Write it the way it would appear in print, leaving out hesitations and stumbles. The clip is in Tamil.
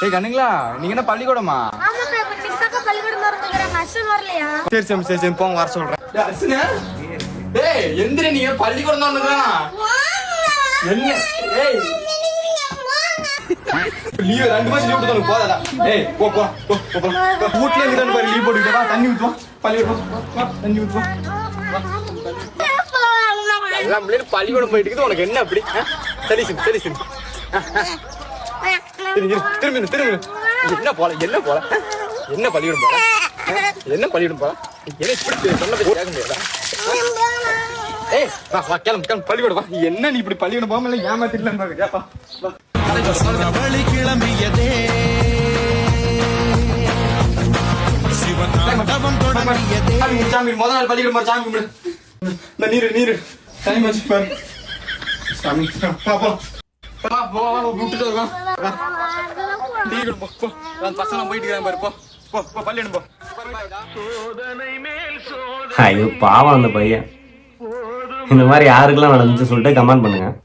ஏய் கண்ணுங்களா நீங்க என்ன பள்ளிக்கூடமா? சரி சரி சரி சரி போங்க வர சொல்றேன். ஏய் எந்திரி நீங்க பள்ளிக்கூடம் தான் வந்துக்கிறான். என்ன ஏய் லீவ் 2 மாசம் லீவ் போடுறதுக்கு போதாடா. ஏய் போ போ போ போ வீட்ல இருந்து தான் பாரு லீவ் போட்டுட்டு வா தண்ணி ஊத்து வா பள்ளிக்கூடம் வா தண்ணி ஊத்து வா. எல்லாம் பிள்ளைங்க பள்ளிக்கூடம் போயிட்டு இருக்குது உனக்கு என்ன அப்படி? சரி சரி சரி சரி திரும்ப திரும்ப என்ன போல என்ன போல என்ன பள்ளிக்கூடம் போல என்ன பள்ளிக்கூடம் போல என்ன இப்படி சொன்னது கேட்க முடியாதா? ஏய் வா வா கிளம்பு கிளம்பு பள்ளிக்கூடம் வா. என்ன நீ இப்படி பள்ளிக்கூடம் போகாம இல்லை ஏமாத்திடலாம் பாருப்பா. கிளம்பியதே சாமி முத நாள் பள்ளிக்கூடம் போற சாமி கும்பிடு. இந்த நீரு நீரு டைம் வச்சு பாரு சாமி பாப்பா விட்டுட்டு இருக்கோம். பசங்க போயிட்டு இருக்காங்க பாரு. போ போ போ பள்ளியிடம் போ. ஐயோ பாவம் அந்த பையன். இந்த மாதிரி யாருக்கெல்லாம் நடந்துச்சு சொல்லிட்டு கமெண்ட் பண்ணுங்க.